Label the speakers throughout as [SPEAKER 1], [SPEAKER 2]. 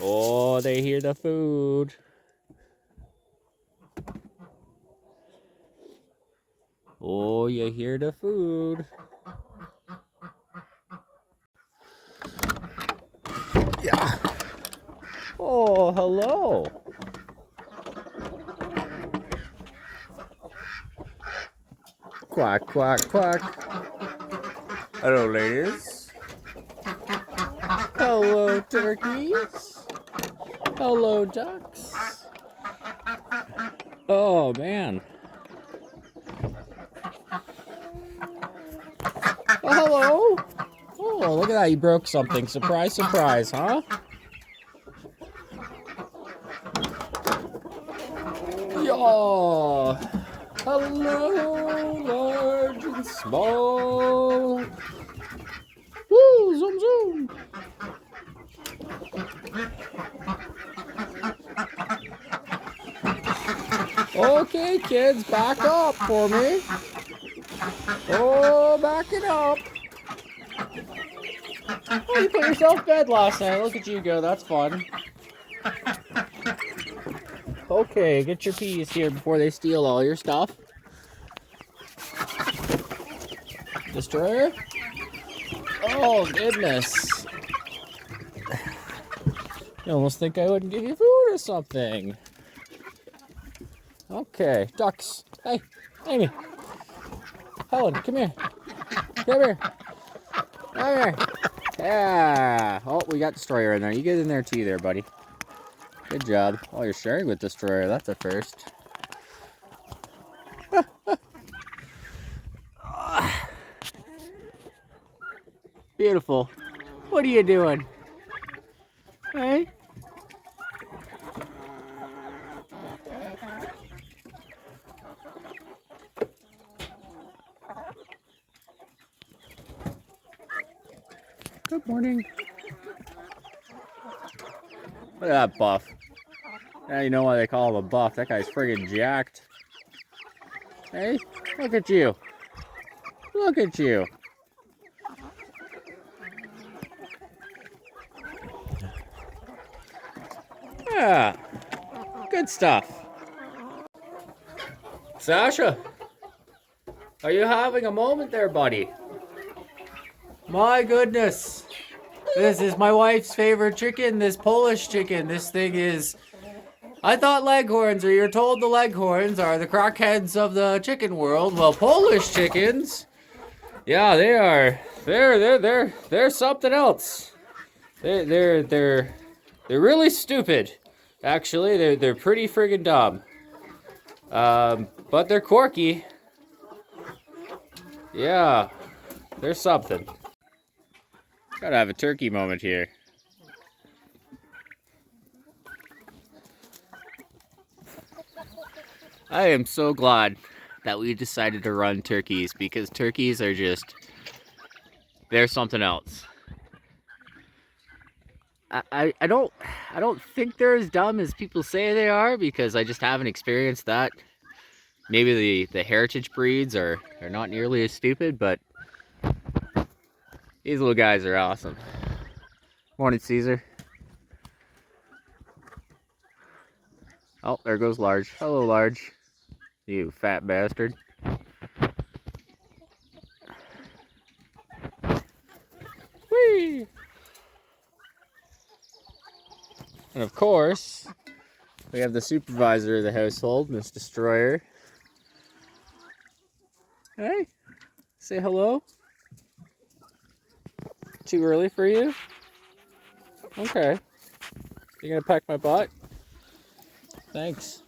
[SPEAKER 1] Oh, they hear the food. Oh, you hear the food. Yeah. Oh, hello. Quack, quack, quack. Hello, ladies. Hello, turkeys. Hello, ducks. Oh, man. Oh, hello. Oh, look at that. You broke something. Surprise, surprise, huh? Yeah. Hello, large and small. Woo, zoom, zoom. Okay, kids, back up for me. Oh, back it up. Oh, you put yourself to bed last night. Look at you go. That's fun. Okay, get your peas here before they steal all your stuff. Destroyer? Oh, goodness. You almost think I wouldn't give you food or something. Okay, ducks. Hey, Amy. Helen, come here. Come here. Come here. Yeah. Oh, we got Destroyer in there. You get in there too there, buddy. Good job. Oh, you're sharing with Destroyer. That's a first. Beautiful. What are you doing? Hey? Good morning. Look at that buff. Now you know why they call him a buff. That guy's friggin' jacked. Hey, look at you. Look at you. Yeah, good stuff. Sasha, are you having a moment there, buddy? My goodness. This is my wife's favorite chicken, this Polish chicken. This thing is... I thought Leghorns, or you're told the Leghorns are the crackheads of the chicken world. Well, Polish chickens, yeah, they are. They're something else. They're really stupid. Actually, they're pretty friggin' dumb. But they're quirky. Yeah, they're something. Gotta have a turkey moment here. I am so glad that we decided to run turkeys, because turkeys are just, they're something else. I don't think they're as dumb as people say they are, because I just haven't experienced that. Maybe the heritage breeds are not nearly as stupid, but these little guys are awesome. Morning, Caesar. Oh, there goes Large. Hello, Large. You fat bastard. Whee! And of course, we have the supervisor of the household, Miss Destroyer. Hey, say hello. Too early for you? Okay. You gonna peck my butt? Thanks.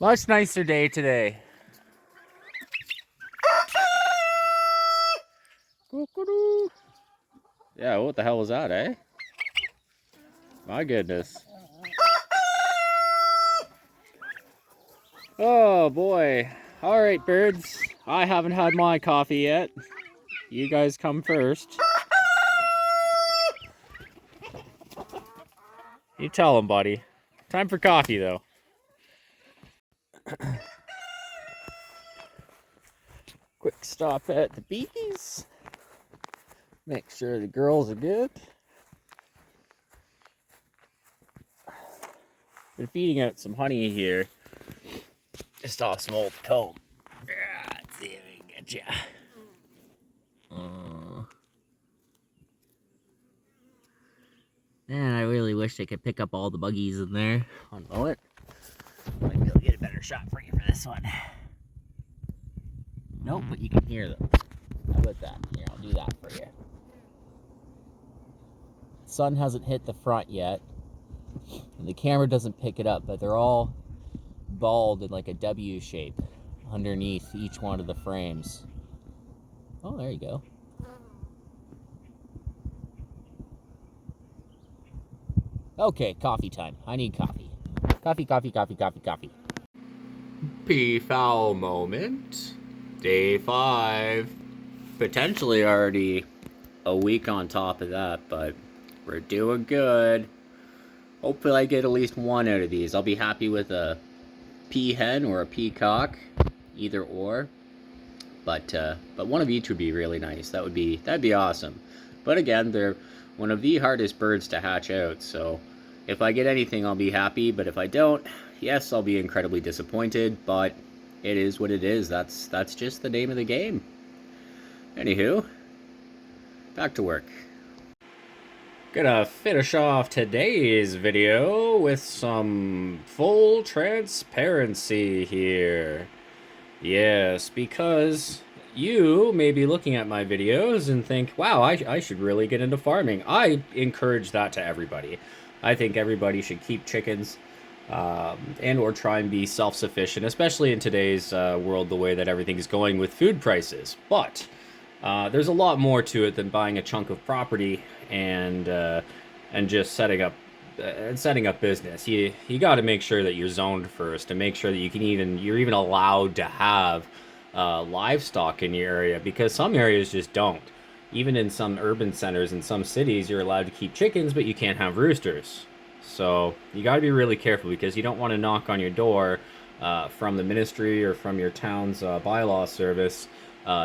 [SPEAKER 1] Much nicer day today. Yeah, what the hell was that, eh? My goodness. Oh boy. Alright, birds. I haven't had my coffee yet. You guys come first. You tell them, buddy. Time for coffee, though. Quick stop at the bees. Make sure the girls are good. Been feeding out some honey here. Just off some old comb. Let's see if we can get ya. Man, I really wish I could pick up all the buggies in there. One moment. Might be able to get a better shot for you for this one. Nope, but you can hear them. How about that? Here, I'll do that for you. Sun hasn't hit the front yet. And the camera doesn't pick it up, but they're all bald in like a W shape underneath each one of the frames. Oh, there you go. Okay, coffee time. I need coffee. Coffee, coffee, coffee, coffee, coffee. Peafowl moment. Day 5. Potentially already a week on top of that, but we're doing good. Hopefully I get at least one out of these. I'll be happy with a peahen or a peacock, either or. But one of each would be really nice. That'd be awesome. But again, they're one of the hardest birds to hatch out, so if I get anything, I'll be happy. But if I don't, yes, I'll be incredibly disappointed. But it is what it is. That's just the name of the game. Anywho, back to work. Gonna finish off today's video with some full transparency here. Yes, because you may be looking at my videos and think, wow, I should really get into farming. I encourage that to everybody. I think everybody should keep chickens and or try and be self-sufficient, especially in today's world, the way that everything's going with food prices. But there's a lot more to it than buying a chunk of property and just setting up business. You got to make sure that you're zoned first, to make sure that you're even allowed to have livestock in your area, because some areas just don't. Even in some urban centers in some cities, you're allowed to keep chickens, but you can't have roosters. So you got to be really careful, because you don't want to knock on your door from the ministry or from your town's bylaw service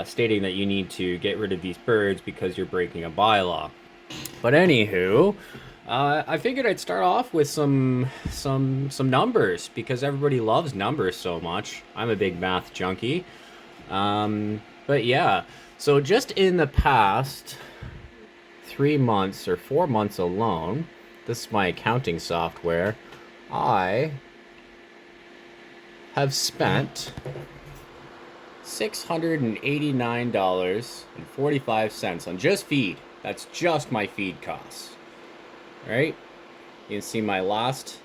[SPEAKER 1] stating that you need to get rid of these birds because you're breaking a bylaw. But anywho, I figured I'd start off with some numbers, because everybody loves numbers so much. I'm a big math junkie. But yeah, so just in the past 3 months or 4 months alone, this is my accounting software, I have spent $689.45 on just feed. That's just my feed costs. Right? You can see my last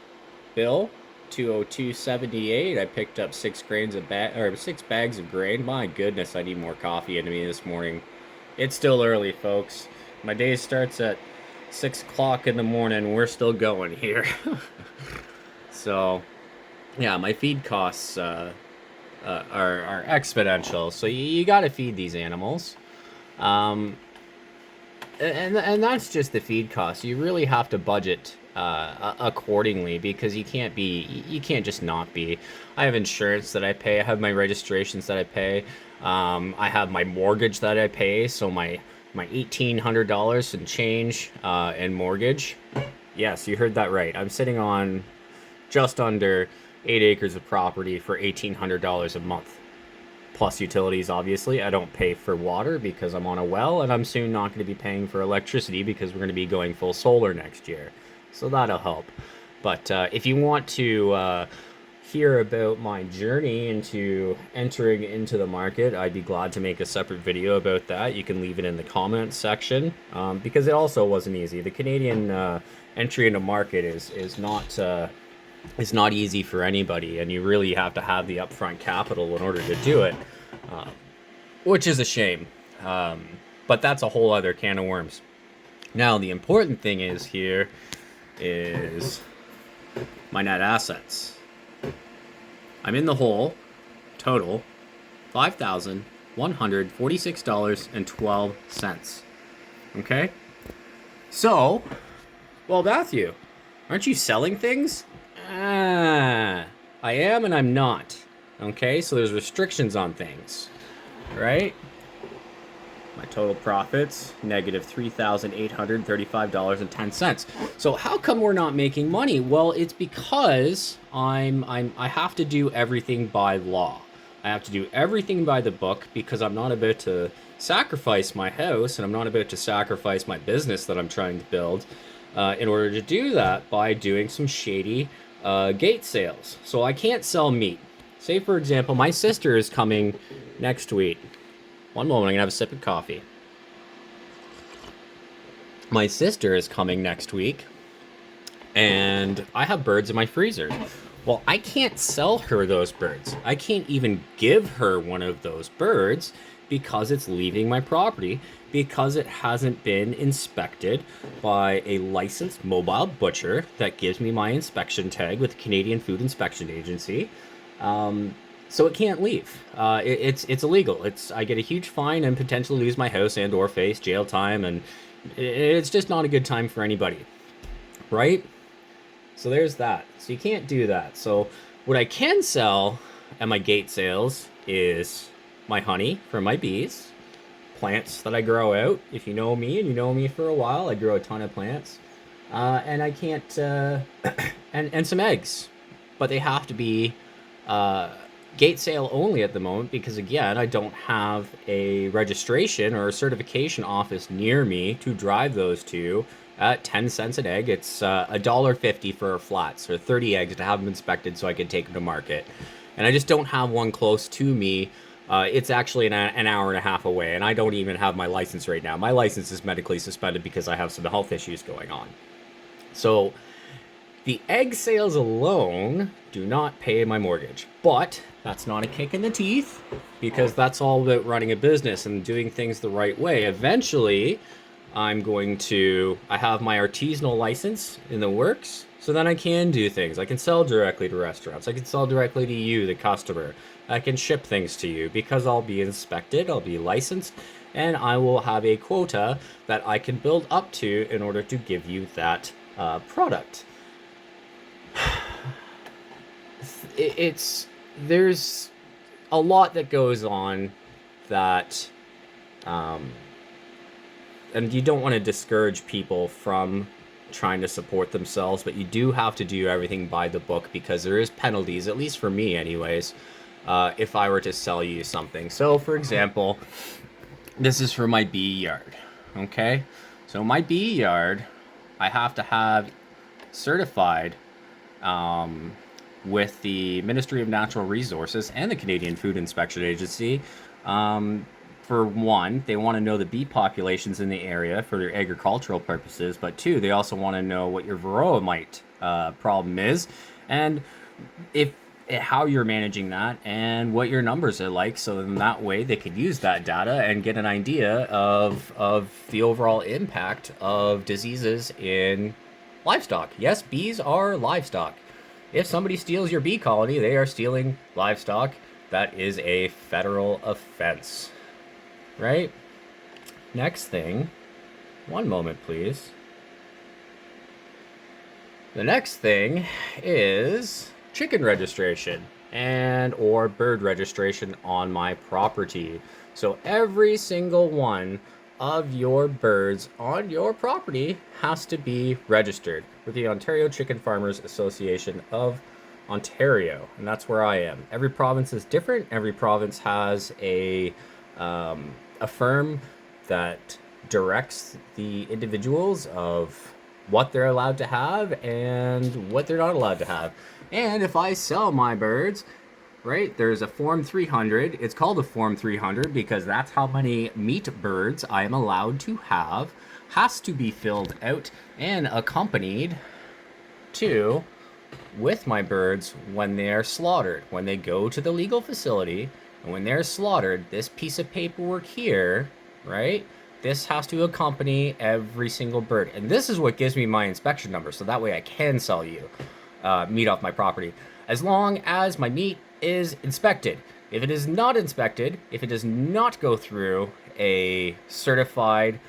[SPEAKER 1] bill, $202.78. I picked up 6 bags of grain. My goodness, I need more coffee into me this morning. It's still early, folks. My day starts at 6 o'clock in the morning. We're still going here. So, yeah, my feed costs are exponential. So you got to feed these animals. And that's just the feed costs. You really have to budget accordingly, because you can't just not be. I have insurance that I pay. I have my registrations that I pay. I have my mortgage that I pay. So my $1,800 and change in mortgage. Yes, you heard that right. I'm sitting on just under 8 acres of property for $1,800 a month. Plus utilities, obviously. I don't pay for water because I'm on a well, and I'm soon not going to be paying for electricity because we're going to be going full solar next year. So that'll help. But if you want to hear about my journey into entering into the market, I'd be glad to make a separate video about that. You can leave it in the comments section, because it also wasn't easy. The Canadian entry into market is not easy for anybody, and you really have to have the upfront capital in order to do it, which is a shame. But that's a whole other can of worms. Now, the important thing is my net assets. I'm in the hole, total, $5,146.12. Okay? So, well, Matthew, aren't you selling things? I am and I'm not. Okay, so there's restrictions on things. right? My total profits, negative $3,835.10. So how come we're not making money? Well, it's because I have to do everything by law. I have to do everything by the book because I'm not about to sacrifice my house and I'm not about to sacrifice my business that I'm trying to build in order to do that by doing some shady gate sales. So I can't sell meat. Say, for example, my sister is coming next week. One moment, I'm gonna have a sip of coffee. My sister is coming next week, and I have birds in my freezer. Well, I can't sell her those birds. I can't even give her one of those birds because it's leaving my property because it hasn't been inspected by a licensed mobile butcher that gives me my inspection tag with the Canadian Food Inspection Agency. So it can't leave. It's illegal. I get a huge fine and potentially lose my house and or face jail time, and it's just not a good time for anybody, right? So there's that. So you can't do that. So what I can sell at my gate sales is my honey from my bees, plants that I grow out. If you know me and you know me for a while, I grow a ton of plants, and I can't and some eggs, but they have to be gate sale only at the moment because again I don't have a registration or a certification office near me to drive those to at 10 cents an egg. It's $1.50 for flats or 30 eggs to have them inspected so I can take them to market, and I just don't have one close to me. It's actually an hour and a half away, and I don't even have my license right now. My license is medically suspended because I have some health issues going on. So the egg sales alone do not pay my mortgage, but that's not a kick in the teeth because that's all about running a business and doing things the right way. Eventually, I have my artisanal license in the works, so then I can do things. I can sell directly to restaurants. I can sell directly to you, the customer. I can ship things to you because I'll be inspected, I'll be licensed, and I will have a quota that I can build up to in order to give you that product. There's a lot that goes on that and you don't want to discourage people from trying to support themselves, but you do have to do everything by the book because there is penalties, at least for me anyways, if I were to sell you something. So for example, this is for my bee yard. Okay, so my bee yard I have to have certified with the Ministry of Natural Resources and the Canadian Food Inspection Agency. For one, they want to know the bee populations in the area for their agricultural purposes, but two, they also want to know what your varroa mite problem is, and how you're managing that, and what your numbers are like, so then that way they could use that data and get an idea of the overall impact of diseases in livestock. Yes, bees are livestock. If somebody steals your bee colony, they are stealing livestock. That is a federal offense. Right? Next thing. One moment, please. The next thing is chicken registration and or bird registration on my property. So every single one of your birds on your property has to be registered with the Ontario Chicken Farmers Association of Ontario, and that's where I am. Every province is different. Every province has a firm that directs the individuals of what they're allowed to have and what they're not allowed to have. And if I sell my birds, right, there's a Form 300. It's called a Form 300 because that's how many meat birds I am allowed to have. Has to be filled out and accompanied to with my birds when they're slaughtered. When they go to the legal facility and when they're slaughtered, this piece of paperwork here, right, this has to accompany every single bird. And this is what gives me my inspection number, so that way I can sell you meat off my property. As long as my meat is inspected. If it is not inspected, if it does not go through a certified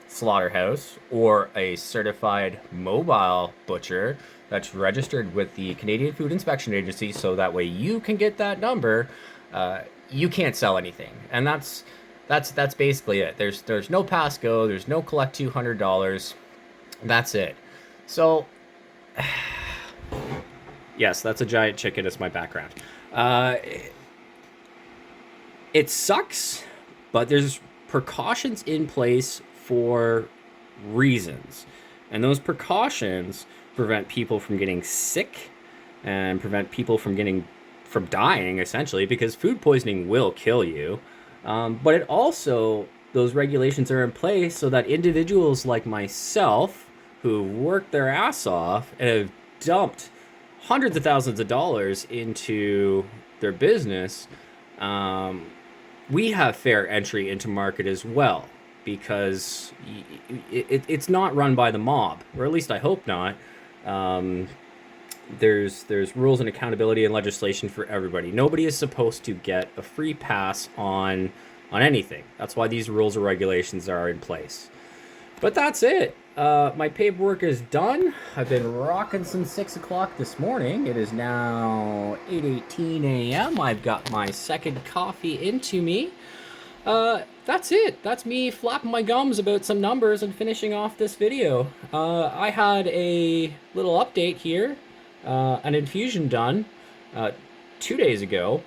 [SPEAKER 1] slaughterhouse or a certified mobile butcher that's registered with the Canadian Food Inspection Agency, so that way you can get that number, you can't sell anything, and that's basically it. There's no pass go. There's no collect $200. That's it. So yes, that's a giant chicken as my background. Uh, it sucks, but there's precautions in place for reasons. And those precautions prevent people from getting sick and prevent people from dying essentially, because food poisoning will kill you. But it also, those regulations are in place so that individuals like myself who worked their ass off and have dumped hundreds of thousands of dollars into their business, um, we have fair entry into market as well, because it's not run by the mob, or at least I hope not. Um, there's rules and accountability and legislation for everybody. Nobody is supposed to get a free pass on anything. That's why these rules or regulations are in place. But that's it. My paperwork is done. I've been rocking since 6 o'clock this morning. It is now 8:18 a.m. I've got my second coffee into me. That's it. That's me flapping my gums about some numbers and finishing off this video. I had a little update here. An infusion done 2 days ago.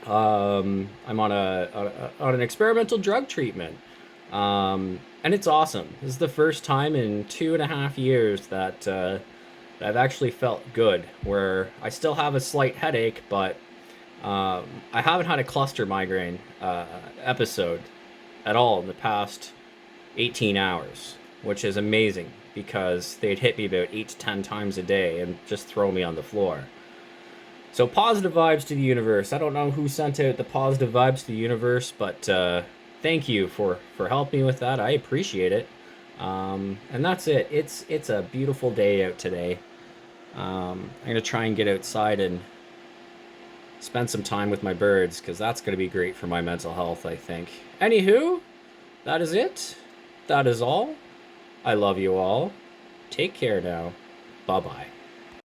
[SPEAKER 1] I'm on on an experimental drug treatment. And it's awesome. This is the first time in 2.5 years that I've actually felt good, where I still have a slight headache, but I haven't had a cluster migraine episode at all in the past 18 hours, which is amazing, because they'd hit me about 8 to 10 times a day and just throw me on the floor. So positive vibes to the universe. I don't know who sent out the positive vibes to the universe, but thank you for helping me with that. I appreciate it. And that's it. It's a beautiful day out today. I'm gonna try and get outside and spend some time with my birds, because that's gonna be great for my mental health, I think. Anywho, that is it. That is all. I love you all. Take care now. Bye bye.